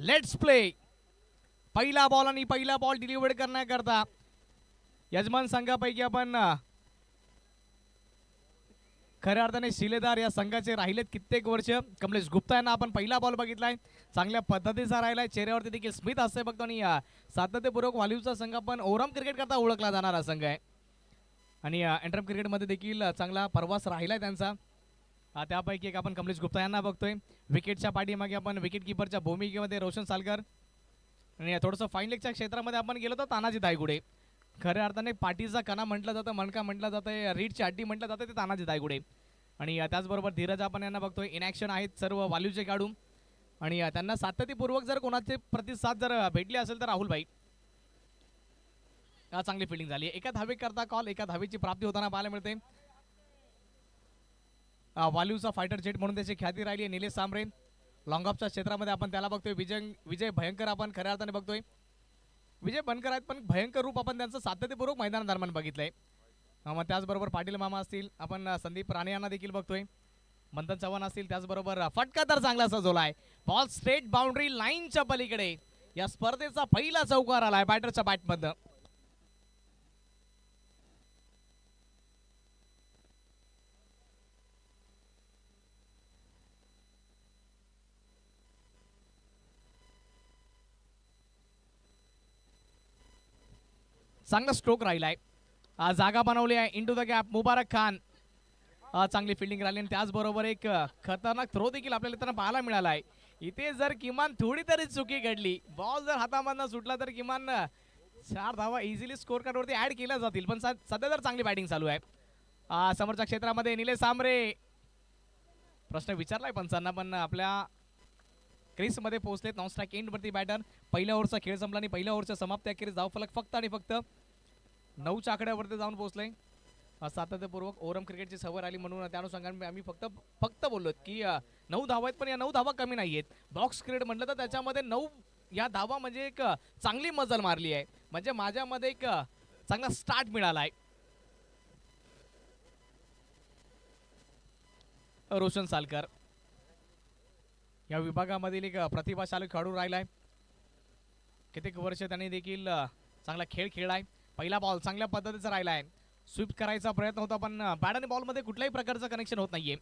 Let's play. पहिला ball आणि पहिला बॉल डिलिव्हर करण्याकरता यजमान संघापैकी आपण खऱ्या अर्थाने शिलेदार या संघाचे राहिलेत कित्येक वर्ष. कमलेश गुप्ता यांना आपण पहिला बॉल बघितलाय, चांगल्या पद्धतीचा राहिलाय, चेहऱ्यावरती देखील स्मित हास्य बघतो आणि सातत्यपूर्वक वालीवचा संघ पण ओरम क्रिकेट करता ओळखला जाणारा संघ आहे आणि एंट्रम क्रिकेटमध्ये देखील चांगला प्रवास राहिलाय त्यांचा. त्यापैकी एक आपण कमलेश गुप्ता यांना बघतोय. विकेटच्या पाठीमागे आपण विकेट किपरच्या भूमिकेमध्ये रोशन सालकर आणि थोडंसं फाईन लेगच्या क्षेत्रामध्ये आपण गेलो तर तानाजी दायगुडे. खऱ्या अर्थाने पाठीचा कणा म्हटलं जातं, मणका म्हटलं जातं, रीडची हड्डी म्हटलं जातं ते तानाजी दायगुडे. आणि त्याचबरोबर धीरज आपण यांना बघतोय. इन ॲक्शन आहेत सर्व वाल्यूचे काढू आणि त्यांना सातत्यपूर्वक जर कोणाचे प्रतिसाद जर भेटले असेल तर राहुल भाई. चांगली फिल्डिंग झाली. एका धावेकरता कॉल, एका धावेची प्राप्ती होताना पाहायला मिळते. वाल्यूचा फायटर जेट म्हणून त्याची ख्याती राहिली आहे. निलेश सांबरे लॉंग ऑफच्या क्षेत्रामध्ये आपण त्याला बघतोय. विजय भयंकर आपण खऱ्या अर्थाने बघतोय. विजय बनकर आहेत पण भयंकर रूप आपण त्यांचं सातत्यपूर्वक मैदानादरम्यान बघितलंय. मग त्याचबरोबर पाटील मामा असतील, आपण संदीप राणे यांना देखील बघतोय. मंथन चव्हाण असतील, त्याचबरोबर फटका तर चांगला सजवलाय. बॉल स्ट्रेट बाउंड्री लाईनच्या पलीकडे. या स्पर्धेचा पहिला चौकार आलाय बॅटरच्या बॅटमधनं. चांगला स्ट्रोक राहिलाय. जागा बनवली आहे इंटू द गॅप. मुबारक खान चांगली फिल्डिंग राहिली आणि त्याचबरोबर एक खतरनाक थ्रो देखील आपल्याला इथं पाहायला मिळाला आहे. इथे जर किमान थोडी तरी चुकी घडली, बॉल जर हातामधनं सुटला तर किमान 4 धावा इझिली स्कोर कार्डवरती ऍड केल्या जातील. पण सध्या तर चांगली बॅटिंग चालू आहे. समोरच्या क्षेत्रामध्ये निलेश सांबरे प्रश्न विचारलाय पंचांना पण आपल्या क्रीजमध्ये पोहोचलेत. नॉन स्ट्राईक एंडवरती बॅटर. पहिल्या ओव्हरचा खेळ संपला आणि पहिल्या ओव्हरच्या समाप्ती अखेरीस धावफलक फक्त आणि फक्त 9च्या आकड्यावरती जाऊन पोहोचले. सातत्यपूर्वक ओरम क्रिकेटची सवय आली म्हणून त्या अनुषंगाने आम्ही फक्त बोललो की 9 धावा आहेत पण या 9 धावा कमी नाही आहेत. बॉक्स क्रिकेट म्हटलं तर त्याच्यामध्ये 9 या धावा म्हणजे एक चांगली मजल मारली आहे. म्हणजे माझ्यामध्ये एक चांगला स्टार्ट मिळाला आहे. रोशन सालकर या विभागामधील एक प्रतिभाशाली खेळाडू राहिलाय. कित्येक वर्ष त्यांनी देखील चांगला खेळ खेळलाय. पहिला बॉल चांगल्या पद्धतीचा राहिलाय. स्वीप करायचा प्रयत्न होता पण बॅट आणि बॉल मध्ये कुठल्याही प्रकारचं कनेक्शन होत नाहीये.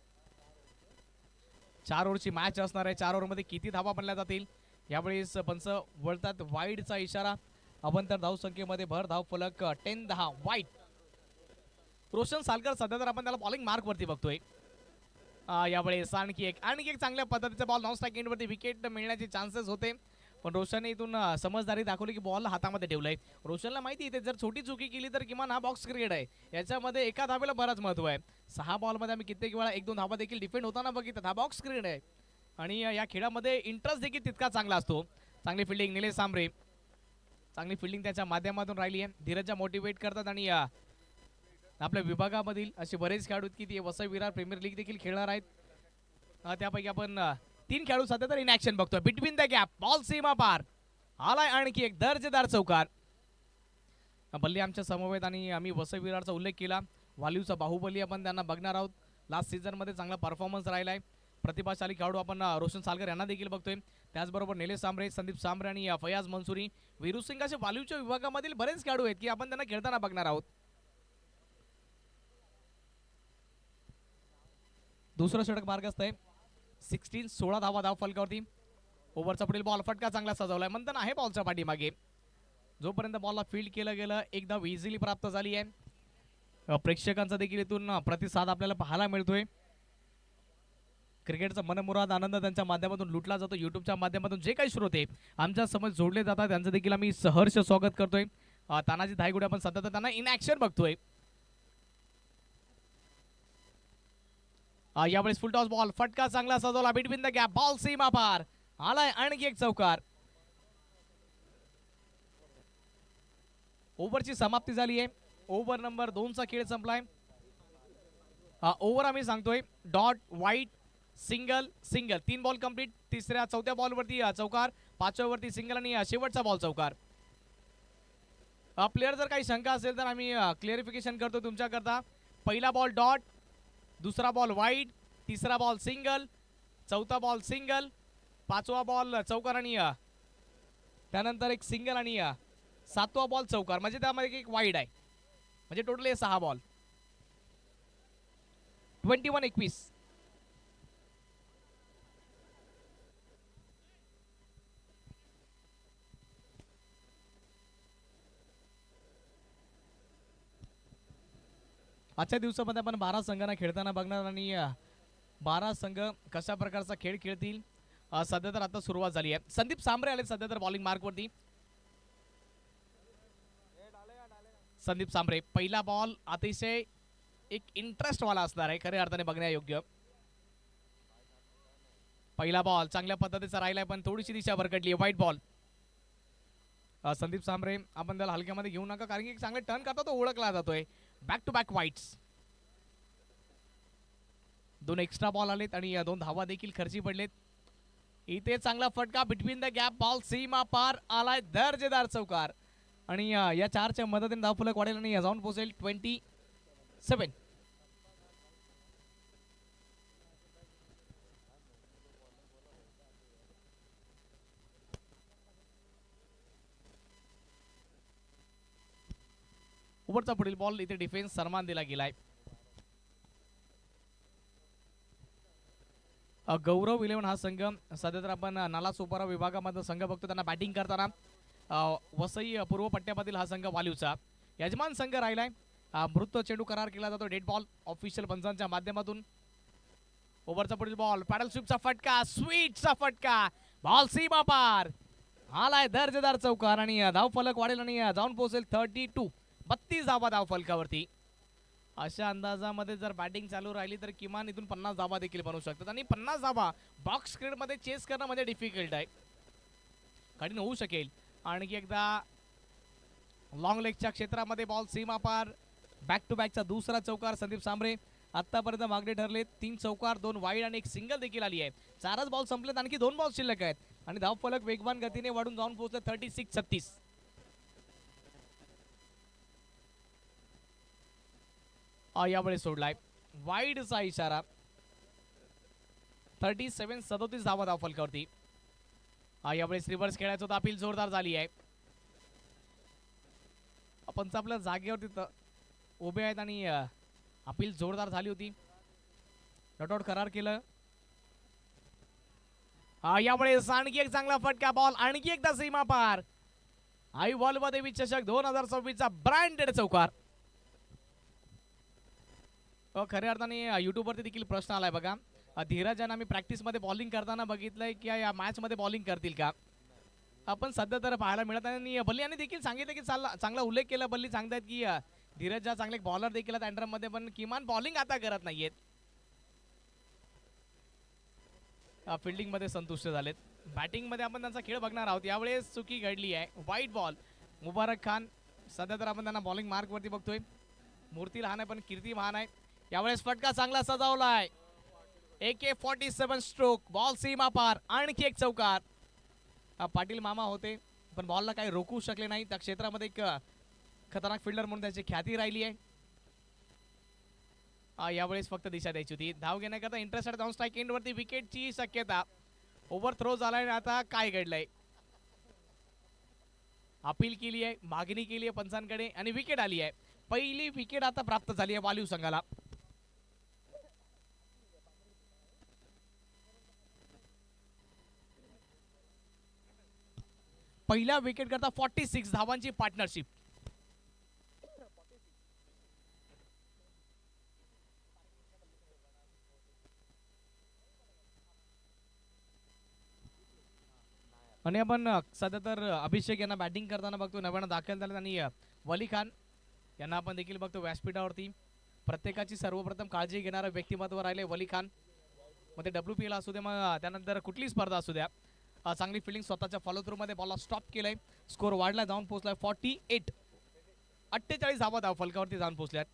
4 ओव्हरची मॅच असणार आहे. 4 ओव्हरमध्ये किती धावा बनल्या जातील यावेळेस पंच वळतात. वाईडचा इशारा. अवंतर धावसंख्येमध्ये भर धाव फलक 10 वाईट. रोशन सालकर सध्या तर आपण त्याला बॉलिंग मार्क वरती बघतोय. यावेळेस आणखी एक चांगल्या पद्धतीचा बॉल नॉन स्ट्राईक एंडवरती विकेट मिळण्याचे चान्सेस होते पण रोशनने इथून समजदारी दाखवली की बॉल हातामध्ये ठेवलाय. रोशनला माहिती आहे जर छोटी चुकी केली तर किमान हा बॉक्स क्रिकेट आहे, याच्यामध्ये एका धावेला बराच महत्व आहे. 6 बॉलमध्ये आम्ही कित्येक वेळा 1-2 धावा देखील डिफेंड होताना बघितलं. हा बॉक्स क्रिकेट आहे आणि या खेळामध्ये इंटरेस्ट देखील तितका चांगला असतो. चांगली फिल्डिंग निलेश सांबरे. चांगली फिल्डिंग त्याच्या माध्यमातून राहिली आहे. धीरजच्या मोटिवेट करतात आणि आपल्या विभागामधील असे बरेच खेळाडू की ते वसई विरार प्रीमियर लीग देखील खेळणार आहेत. त्यापैकी आपण 3 खेळाडू सध्या तर इन ऍक्शन बघतोय. बिटवीन द गॅप बॉल सीमा पार आलाय. आणखी एक दर्जेदार चौकार. बल्ली आमच्या समवेत आणि आम्ही वसई विरारचा उल्लेख केला. वालीवचा बाहुबली आपण त्यांना बघणार आहोत. लास्ट सीझन मध्ये चांगला परफॉर्मन्स राहिलाय. प्रतिभाशाली खेळाडू आपण रोशन सालकर यांना देखील बघतोय. त्याचबरोबर निलेश सांबरे, संदीप सांबरे आणि फयाज मंसुरी, वीरू सिंग असे वालीवच्या विभागामधील बरेच खेळाडू आहेत की आपण त्यांना खेळताना बघणार आहोत. दुसरं षटक मार्गस्थ आहे. 16 धावा धाव फलकावरती. ओव्हरचा पुढील बॉल फटका चांगला सजवलाय. म्हणताना आहे बॉलच्या पाठीमागे. जोपर्यंत बॉलला फील्ड केलं गेलं एक धाव इझिली प्राप्त झाली आहे. प्रेक्षकांचा देखील इथून प्रतिसाद आपल्याला पाहायला मिळतोय. क्रिकेटचा मनमुराद आनंद त्यांच्या माध्यमातून लुटला जातो. युट्यूबच्या माध्यमातून जे काही श्रोते आमच्या समोर जोडले जातात त्यांचं देखील आम्ही सहर्ष स्वागत करतोय. तानाजी धायगुडे आपण सतत त्यांना इन ऍक्शन बघतोय. यावेळेस फुल टॉस बॉल फटका चांगला सजवला. बिटवीन द गॅप बॉल सीमा पार आलाय. आणखी एक चौकार. ओव्हरची समाप्ती झाली आहे. ओव्हर नंबर 2चा खेळ संपलाय. ओव्हर आम्ही सांगतोय डॉट वाईट सिंगल सिंगल. 3 ball complete. चौथ्या बॉल वरती चौकार, 5व्या वरती सिंगल आणि शेवटचा बॉल चौकार. प्लेयर जर काही शंका असेल तर आम्ही क्लिअरिफिकेशन करतो तुमच्याकरता. पहिला बॉल डॉट, दुसरा बॉल वाईड, तिसरा बॉल सिंगल, चौथा बॉल सिंगल, 5वा बॉल चौकार आणि त्यानंतर एक सिंगल आणि 7वा बॉल चौकार, म्हणजे त्यामध्ये एक वाईड आहे, म्हणजे टोटल 6 बॉल. 21-21. आजच्या दिवसामध्ये आपण 12 संघांना खेळताना बघणार आणि 12 संघ कशा प्रकारचा खेळ खेळतील. सध्या तर आता सुरुवात झाली आहे. संदीप सांबरे आले सध्या तर बॉलिंग मार्कवरती. संदीप सांबरे, पहिला बॉल अतिशय एक इंटरेस्ट वाला असणार आहे खऱ्या अर्थाने बघण्यायोग्य. पहिला बॉल चांगल्या पद्धतीचा राहिलाय पण थोडीशी दिशा भरकटली. White ball. संदीप सांबरे आपण त्याला हलक्यामध्ये घेऊ नका, कारण की चांगले टर्न करता तो ओळखला जातोय. Back to back wides. 2 extra ball आलेत आणि 2 धावा देखील खर्ची पडलेत. इथे चांगला फटका बिटवीन द गॅप, बॉल सीमा पार आलाय, दर्जेदार चौकार आणि या 4च्या मदतीने धावफलक वाढेल आणि जाऊन पोहोचेल 27. ओव्हरचा पुढील बॉल इथे डिफेन्स सन्मान दिला गेलाय. गौरव 11 हा संघ सध्या तर आपण नाला सोपारा विभागामध्ये संघ बघतो. त्यांना बॅटिंग करताना वसई पूर्व पट्ट्यामधील हा संघ वाल्यूचा यजमान संघ राहिलाय. मृत चेंडू करार केला जातो डेड बॉल ऑफिशियल पंचांच्या माध्यमातून. ओव्हरचा पुढील बॉल, पॅडल स्वीपचा फटका, स्वीटचा फटका, बॉल सीमा पार आलाय, दर्जेदार चौकार आणि धाव फलक वाढेल आणि जाऊन पोहोचेल 32. 32 धावा धाव फलकावरती. अशा अंदाजामध्ये जर बॅटिंग चालू राहिली तर किमान इथून 50 धावा देखील बनवू शकतात आणि 50 धावा बॉक्स क्रिकेटमध्ये चेस करणं म्हणजे डिफिकल्ट आहे, कठीण होऊ शकेल. आणखी एकदा लॉंग लेगच्या क्षेत्रामध्ये बॉल सीमा पार. बॅक टू बॅकचा दुसरा चौकार संदीप सांबरे. आतापर्यंत मागणे ठरले 3 चौकार, 2 वाईड आणि 1 सिंगल देखील आली आहे. 4च बॉल संपलेत, आणखी 2 बॉल शिल्लक आहेत आणि धावफलक वेगवान गतीने वाढून जाऊन पोहोचले 36-36. यावेळी सोडलाय वाईडचा इशारा. 37-37 धावा धावफलकावरती. यावेळेस रिव्हर्स खेळायचं होतं, अपील जोरदार झाली आहे. आपण आपल्या जागेवरती उभे आहेत आणि अपील जोरदार झाली होती. नॉट आउट करार केलं. यावेळेस आणखी एक चांगला फटका, बॉल आणखी एकदा सीमा पार. आई वॉल्वा देवी चषक 2026चा ब्रँडेड चौकार. खऱ्या अर्थाने युट्यूबवरती देखील प्रश्न आलाय बघा, धीरज यांना मी प्रॅक्टिसमध्ये बॉलिंग करताना बघितलंय की या मॅचमध्ये बॉलिंग करतील का. आपण सध्या तर पाहायला मिळत आणि बल्ली यांनी देखील सांगितलं की चांगला उल्लेख केला. बल्ली सांगतायत की धीरज हा चांगले बॉलर देखील आहेत अँडरमध्ये, पण किमान बॉलिंग आता करत नाहीयेत. फिल्डिंग मध्ये संतुष्ट झालेत. बॅटिंग मध्ये आपण त्यांचा खेळ बघणार आहोत. यावेळेस चुकी घडली आहे. White ball. मुबारक खान सध्या तर आपण त्यांना बॉलिंग मार्क वरती बघतोय. मूर्ती लहान आहे पण कीर्ती महान आहे. यावेळेस फटका चांगला सजावलाय. AK-47 स्ट्रोक, बॉल सीमा पार, आणखी एक चौकार. पाटील मामा होते पण बॉलला काही रोखू शकले नाही. त्या क्षेत्रामध्ये एक खतरनाक फिल्डर म्हणून त्याची ख्याती राहिली आहे. यावेळेस फक्त दिशा द्यायची होती. धाव घेण्याकरता इंटरेस्टेड डाऊन स्ट्राइक एंड वरती विकेटची शक्यता. ओव्हर थ्रो झालाय. आता काय घडलंय, अपील केली आहे, मागणी केली आहे पंचांकडे आणि विकेट आली आहे. पहिली विकेट आता प्राप्त झाली आहे वाल्यू संघाला. पहिल्या विकेट करता 46 धावांची पार्टनरशिप. आणि आपण सध्या तर अभिषेक यांना बॅटिंग करताना बघतो. नव्यानं दाखल झाले आणि वली खान यांना आपण देखील बघतो व्यासपीठावरती. प्रत्येकाची सर्वप्रथम काळजी घेणारा व्यक्तिमत्व राहिले वली खान. मग ते WPL असू दे, मग त्यानंतर कुठली स्पर्धा असू द्या, चांगली फिल्डिंग स्वतःच्या फॉलो थ्रू मध्ये बॉलला स्टॉप केलंय. स्कोर वाढला, जाऊन पोहोचलाय 48. 48 धावा धाव फलकावरती जाऊन पोहोचल्यात.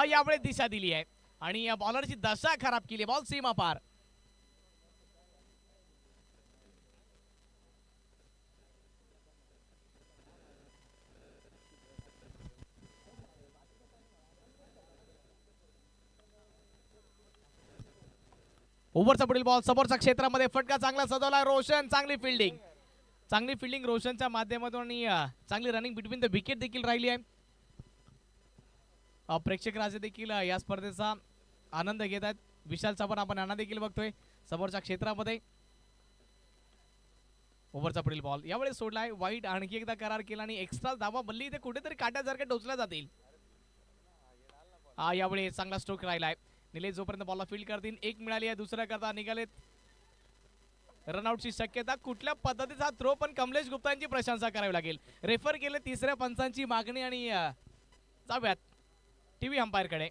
यावेळी दिशा दिली आहे आणि या बॉलरची दशा खराब केली. बॉल सीमा पार. ओव्हरचा पुढील बॉल समोरच्या क्षेत्रामध्ये फटका चांगला सजवला रोशन, चांगली फिल्डिंग रोशनच्या माध्यमातून आणि चांगली रनिंग बिटवीन द विकेट देखील राहिली आहे. प्रेक्षक राजे देखील या स्पर्धेचा आनंद घेत आहेत. विशाल चव्हाण आपण यांना देखील बघतोय समोरच्या क्षेत्रामध्ये. ओव्हरचा पुढील बॉल यावेळी सोडलाय वाईट, आणखी एकदा करार केला आणि एक्स्ट्रा धावा बल्ली इथे कुठेतरी काट्यासारख्या टोचल्या जातील. यावेळी चांगला स्ट्रोक राहिलाय. निलेश जोपर्यंत बॉलला फील्ड करतील, एक मिळाली आहे, दुसऱ्या करता निघालेत. रनआउटची शक्यता, कुठल्या पद्धतीचा थ्रो, पण कमलेश गुप्तांची प्रशंसा करावी लागेल. रेफर केले तिसऱ्या पंचांची मागणी आणि जाऊयात टीव्ही अंपायर कडे.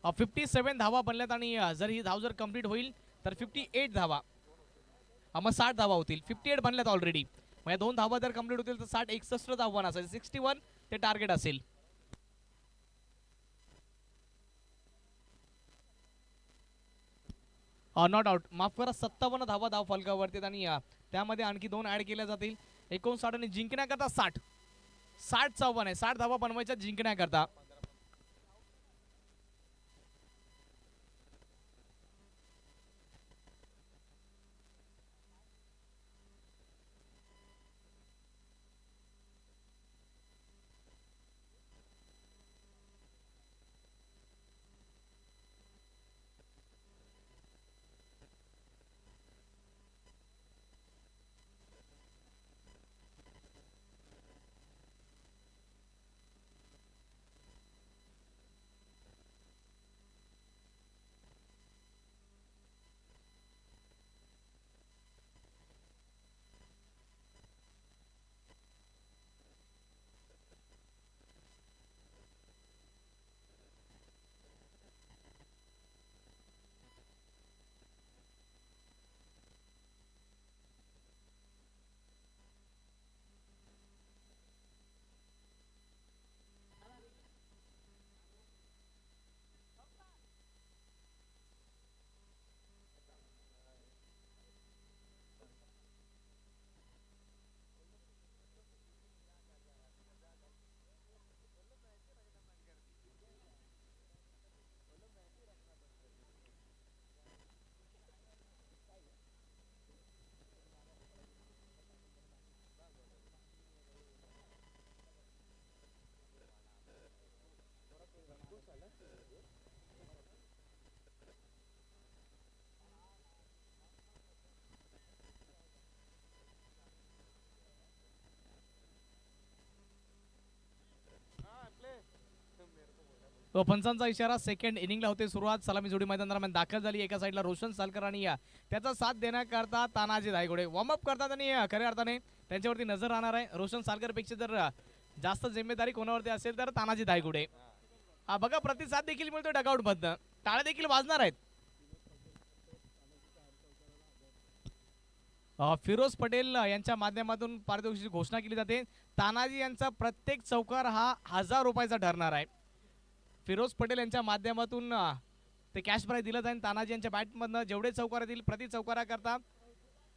अ 57 धावा बनल्यात आणि जर ही धाव जर कंप्लीट होईल तर 58 धावा, मग 60 धावा होतील. 58 बनल्यात ऑलरेडी. मग या 2 धावा जर कंप्लीट होतील तर 60 61 धावा असेल. 61 ते टार्गेट असेल. नॉट आउट, माफ करा, 57 धावा धाव फलकावरती आणि त्यामध्ये आणखी 2 ऍड केल्या जातील. 59 आणि जिंकण्याकरता 60 54 आहे. 60 धावा बनवायच्या जिंकण्याकरता. पंचांचा इशारा. सेकंड इनिंगला होते सुरुवात. सलामी जोडी मैदान दरम्यान दाखल झाली. एका साईडला रोशन सालकर आणि त्याचा साथ देण्याकरता तानाजी धायगुडे वॉर्मअप करतात आणि खऱ्या अर्थाने त्यांच्यावरती नजर राहणार आहे. रोशन सालकर पेक्षा जर जास्त जिम्मेदारी कोणावरती असेल तर तानाजी धायगुडे. बघा प्रतिसाद देखील मिळतो डगआउट मधनं, टाळ्या देखील वाजणार आहेत. फिरोज पटेल यांच्या माध्यमातून पारितोषिकाची घोषणा केली जाते. तानाजी यांचा प्रत्येक चौकार हा 1000 रुपयाचा ठरणार आहे. फिरोज पटेल यांच्या माध्यमातून ते कॅश प्राइज दिलं जाईल. तानाजी यांच्या बॅटमधनं जेवढे चौकार येतील प्रति चौकारा करता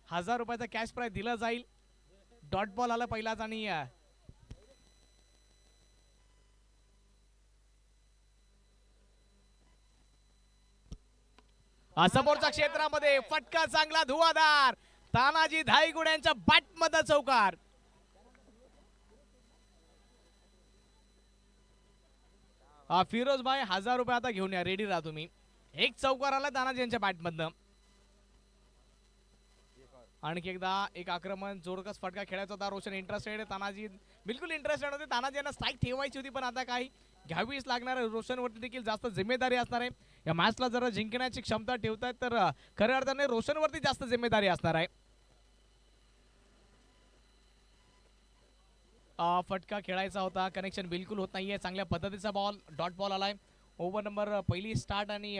1000 रुपयाचा कॅश प्राइज दिला जाईल. डॉट बॉल आला पहिलाच आणि समोरच्या क्षेत्रामध्ये फटका चांगला धुवाधार. तानाजी धायगुडे यांच्या बॅटमधला चौकार. फिरोज भाई 1000 रुपये आता घेऊन या, रेडी राहा तुम्ही. एक चौकार आला तानाजी यांच्या बॅटमधनं. आणखी एकदा एक आक्रमण जोरकस फटका खेळायचा होता. रोशन इंटरेस्टेड, तानाजी बिलकुल इंटरेस्टेड होते. तानाजी यांना स्ट्राईक ठेवायची होती पण आता काही घ्यावीच लागणार आहे. रोशन वरती देखील जास्त जिम्मेदारी असणार आहे. या मॅचला जर जिंकण्याची क्षमता ठेवतायत तर खऱ्या अर्थाने रोशन वरती जास्त जिम्मेदारी असणार आहे. फटका खेळायचा होता, कनेक्शन बिलकुल होत नाहीये. चांगल्या पद्धतीचा बॉल, डॉट बॉल आलाय. ओव्हर नंबर पहिली स्टार्ट आणि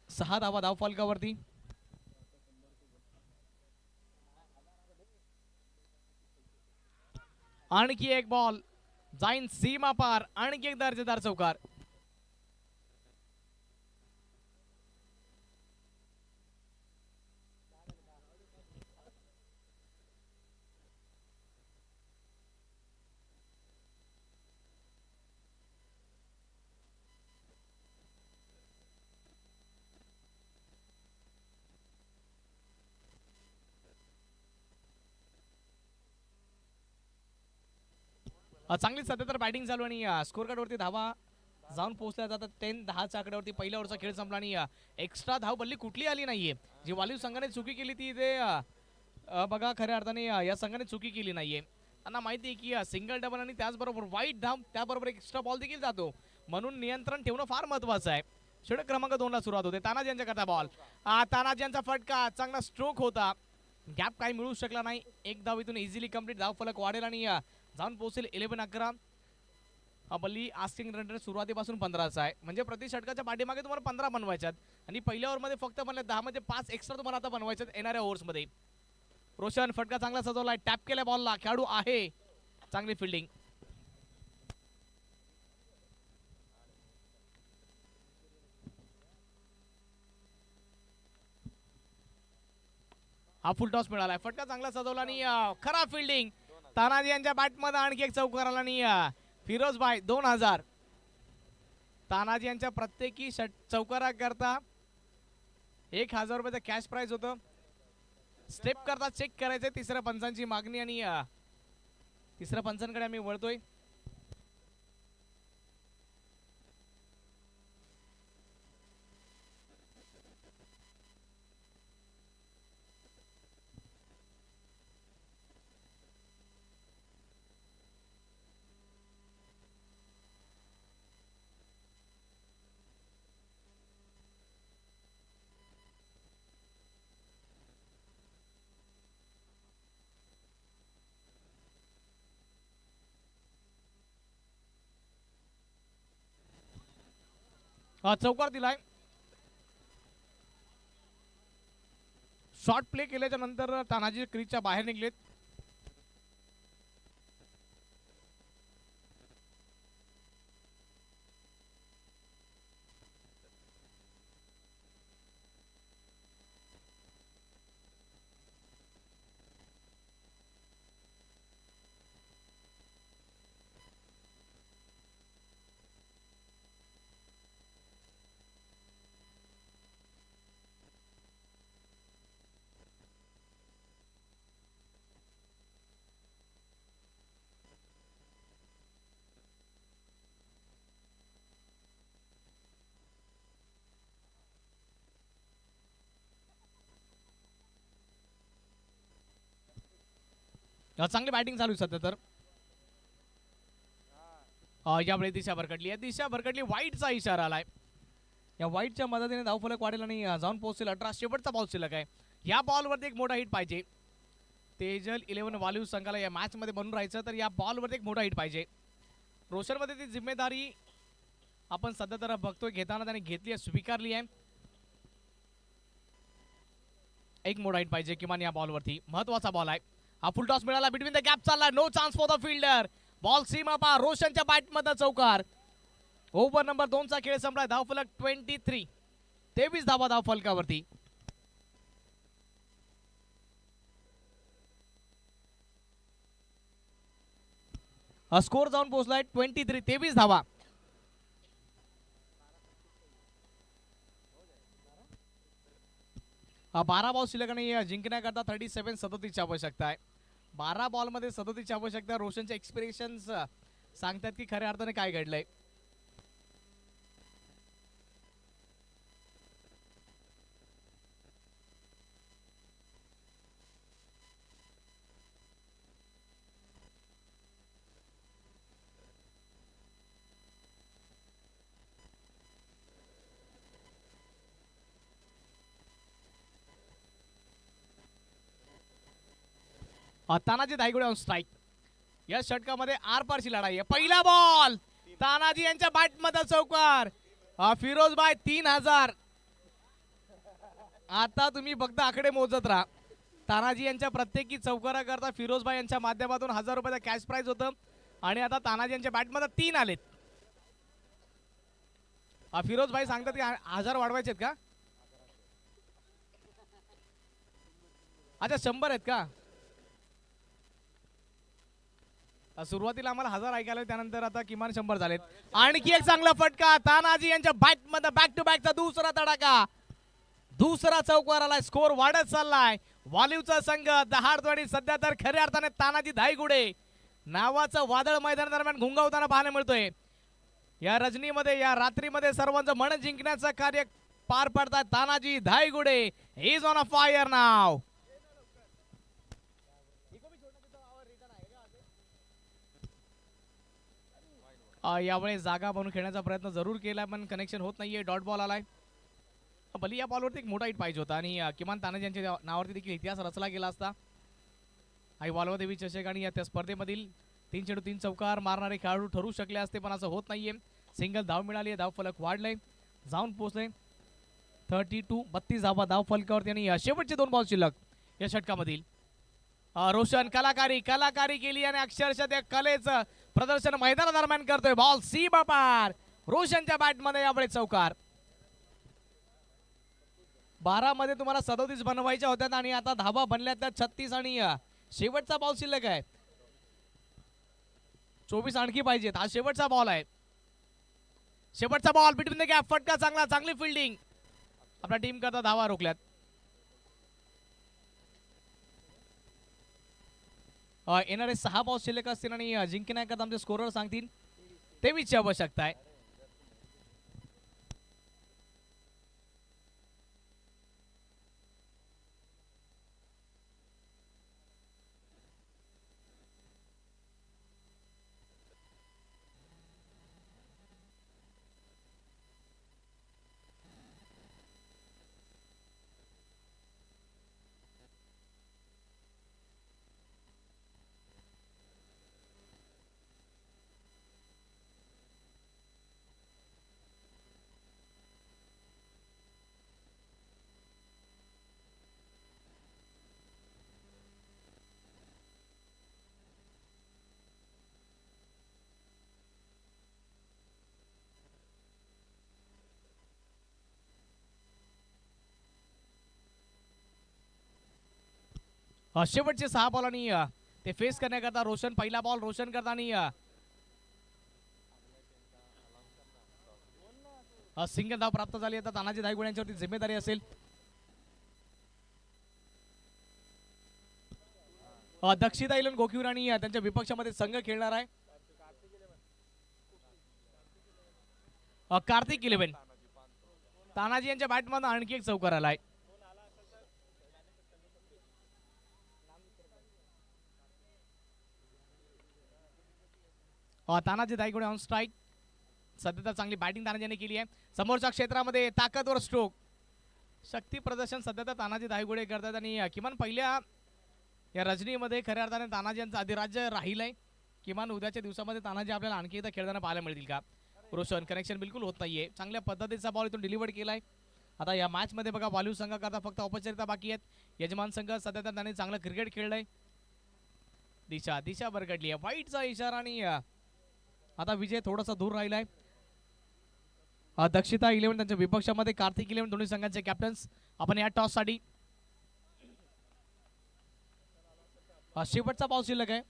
6 धावा धाव फलकावरती. आणखी एक बॉल जाईन सीमा पार. आणखी एक दर्जेदार चौकार. चांगली सध्या तर बॅटिंग चालू आणि स्कोर कार्ड वरती धावा जाऊन पोहोचल्या जातात 10-10च्या आकड्यावरती. पहिल्या ओव्हरचा खेळ संपला आणि एक्स्ट्रा धाव बल्ली कुठली आली नाहीये. जी वालीव संघाने चुकी केली ती ते बघा खऱ्या अर्थाने या संघाने चुकी केली नाहीये. त्यांना माहिती आहे की सिंगल डबल आणि त्याचबरोबर वाईट धाव त्याबरोबर एक एक्स्ट्रा बॉल देखील जातो, म्हणून नियंत्रण ठेवणं फार महत्वाचं आहे. षटक क्रमांक 2 ला सुरुवात होते. तानाजी यांच्याकरता बॉल. तानाजी यांचा फटका चांगला स्ट्रोक होता, गॅप काही मिळू शकला नाही. एक धाव इथून इझिली कंप्लीट. धाव फलक वाढेल आणि जाऊन पोहोचेल 11-11. बल्ली आस्टिंग रन रेट सुरुवातीपासून 15चा आहे, म्हणजे प्रति षटकाच्या पाठीमागे तुम्हाला 15 बनवायच्यात आणि पहिल्या ओव्हरमध्ये फक्त बनले 10 मध्ये 5 एक्स्ट्रा तुम्हाला आता बनवायच्यात येणाऱ्या ओव्हर्समध्ये. रोशन फटका चांगला सजवलाय, टॅप केल्या बॉलला, खेळाडू आहे, चांगली फिल्डिंग. हा फुल टॉस मिळालाय, फटका चांगला सजवला आणि खरा फिल्डिंग. तानाजी यांच्या बॅटमध्ये आणखी एक चौकार आला आणि फिरोजभाई 2000. तानाजी यांच्या प्रत्येकी चौकारा करता 1000 रुपयाचं कॅश प्राइज होतं. स्टेप करता चेक करायचंय तिसऱ्या पंचांची मागणी आणि तिसऱ्या पंचांकडे आम्ही वळतोय. चौकार दिलाय. शॉर्ट प्ले केल्याच्या नंतर तानाजी क्रीजच्या बाहेर निघलेत. चांगली बॅटिंग चालू सध्या तर. यावेळी दिशा भरकटली आहे, दिशा भरकटली. वाईटचा इशारा आलाय. या वाईटच्या मदतीने धावफलक वाढेल आणि जाऊन पोहोचेल 18. शेवटचा बॉल शिल्लक आहे. या बॉलवरती एक मोठा हिट पाहिजे. तेजल 11 वालीव संघाला या मॅच मध्ये बनून राहायचं तर या बॉलवरती एक मोठा हिट पाहिजे. रोशन मध्ये ती जिम्मेदारी आपण सध्या तर बघतोय घेताना त्याने घेतली आहे, स्वीकारली आहे. एक मोठा हिट पाहिजे किमान या बॉलवरती. महत्वाचा बॉल आहे हा. फुल टॉस मिळाला, बिटवीन द गॅप चालला, no chance for the fielder. Ball सीमा पा. रोशनच्या बॅट मध्ये चौकार. ओव्हर नंबर 2 चा खेळ संपला. धावफलक 23. 23 धावा धाव फलकावरती. स्कोर जाऊन पोहोचलाय 23. 23 धावा. हा 12 बॉल शिल्लक आणि जिंकण्याकरता 37 सदतीसची आवश्यकता आहे. 12 बॉल मध्ये 37ची आवश्यकता. रोशनचे एक्सपिरेशन्स सांगतात की खऱ्या अर्थाने काय घडलंय. Tanaji Dhaygude on strike. या षटकामध्ये आरपारची लढाई आहे. पहिला बॉल तानाजी यांच्या बॅट मध्ये चौकार. फिरोजभाई 3000. आता तुम्ही फक्त आकडे मोजत राहा. तानाजी यांच्या प्रत्येकी चौकारा करता फिरोजभाई यांच्या माध्यमातून 1000 रुपयाचा कॅश प्राइज होतं आणि आता तानाजी यांच्या बॅट मध्ये 3 आलेत. फिरोजभाई सांगतात की 1000 वाढवायचे का? अच्छा 100 आहेत का? सुरुवातीला आम्हाला 1000 ऐकायला, त्यानंतर आता किमान 100 झालेत. आणखी एक चांगला फटका तानाजी यांच्या बॅट मध्ये. बॅक टू बॅकचा दुसरा तडाखा. दुसरा चौकार आलाय. स्कोर वाढत चाललाय. वालीवचा संघ दहाडतवाडी सध्या तर खऱ्या अर्थाने तानाजी धायगुडे नावाचं वादळ मैदानादरम्यान घुंगावताना पाहायला मिळतोय. या रजनीमध्ये या रात्रीमध्ये सर्वांचं मन जिंकण्याचं कार्य पार पडतात Tanaji Dhaygude. Is on a fire नाव. यावेळी जागा बनवून खेळण्याचा प्रयत्न जरूर केला पण कनेक्शन होत नाहीये. डॉट बॉल आलाय. भली या बॉलवरती एक मोठा हिट पाहिजे होता आणि किमान तानाजी यांच्या नावावरती देखील इतिहास रचला गेला असता. आई वालवा देवी चषक आणि त्या स्पर्धेमधील 3 चेंडू 3 चौकार मारणारे खेळाडू ठरू शकले असते पण असं होत नाहीये. सिंगल धाव मिळाली. धाव फलक वाढलंय. जाऊन पोहोचले 32 धावा धाव फलकावरती आणि शेवटचे 2 बॉल शिल्लक या षटकामधील. रोशन कलाकारी केली आणि अक्षरशः त्या कलेचं प्रदर्शन मैदानादरम्यान करतोय. बॉल सीमा पार. रोशनच्या बॅटमध्ये यावेळी चौकार. 12 मध्ये तुम्हाला 37 बनवायच्या होत्या आणि आता धावा बनल्या त्या 36 आणि शेवटचा बॉल शिल्लक आहे. 24 आणखी पाहिजेत. हा शेवटचा बॉल आहे. शेवटचा बॉल बिटवीन द गॅप. फटका चांगली फिल्डिंग. आपल्या टीम करता धावा रोखल्यात. येणारे 6 बॉल शिल्लक असतील आणि जिंकण्याकरता आमचे स्कोरर सांगतील 23 ची आवश्यकता आहे. शेवटचे 6 बॉल आणि ते फेस करण्याकरता रोशन पहिला बॉल रोशन करता आणि सिंगल धाव प्राप्त झाली. आता तानाजी धायगुडे यांच्यावरती जिम्मेदारी असेल. दक्षिता इलन गोकीवर आणि त्यांच्या विपक्षामध्ये संघ खेळणार आहे. कार्तिक 11. तानाजी यांच्या बॅटमधून आणखी एक चौकार आलाय. Tanaji Dhaygude on strike. सध्या तर चांगली बॅटिंग तानाजीने केली आहे. समोरच्या क्षेत्रामध्ये ताकदवर स्ट्रोक. शक्ती प्रदर्शन सध्या तर तानाजी धायगुडे करतात आणि किमान पहिल्या या रजनीमध्ये खऱ्या अर्थाने तानाजी यांचं अधिराज्य राहीलंय. किमान उद्याच्या दिवसामध्ये तानाजी आपल्याला आणखी एकदा खेळताना पाहायला मिळतील का. रोशन कनेक्शन बिलकुल होत नाहीये. चांगल्या पद्धतीचा बॉल इथून डिलिव्हर केलाय. आता या मॅच मध्ये बघा वाल्यू संघ करता फक्त औपचारिकता बाकी आहेत. यजमान संघ सध्या तर त्यांनी चांगलं क्रिकेट खेळलंय. दिशा बरगडली आहे. वाईटचा इशारा आणि आता विजय थोडासा दूर राहिलाय. दक्षिता 11 त्यांच्या विपक्षामध्ये कार्तिक 11 दोन्ही संघांचे कॅप्टन्स. आपण या टॉस साठी शेवटचा बॉल शिल्लक आहे.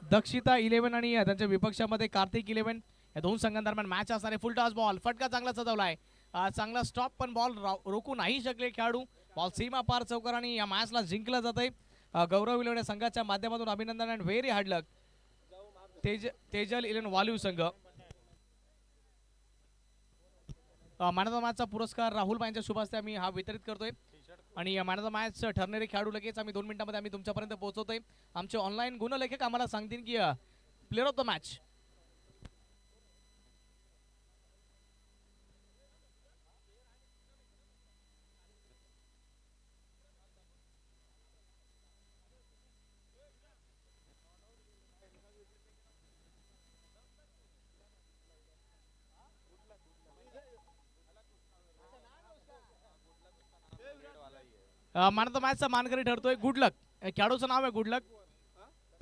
दक्षिता 11 आणि त्यांच्या विपक्षामध्ये कार्तिक 11 या दोन संघांदरम्यान मॅच असणारे. फुल टॉस बॉल. फटका चांगला सजवलाय. चांगला स्टॉप पण बॉल रोखू नाही शकले खेळाडू. बॉल सीमा पार चौकार आणि या मॅचला जिंकलं जात आहे. गौरव विलवणे संघाच्या माध्यमातून अभिनंदन and very hard luck. Tejal 11 value संघ. मॅन ऑफ द मॅचचा पुरस्कार राहुल भाईंच्या शुभ हस्ते आम्ही हा वितरित करतोय आणि मॅन ऑफ द मॅच ठरणारे खेळाडू लगेच आम्ही 2 मिनिटांमध्ये आम्ही तुमच्यापर्यंत पोहोचवतोय. आमचे ऑनलाईन गुणलेखक आम्हाला सांगतील की player of the match. Man of the मॅचचा मानकरी ठरतोय गुड लक. खेळाडूचं नाव आहे गुड लक.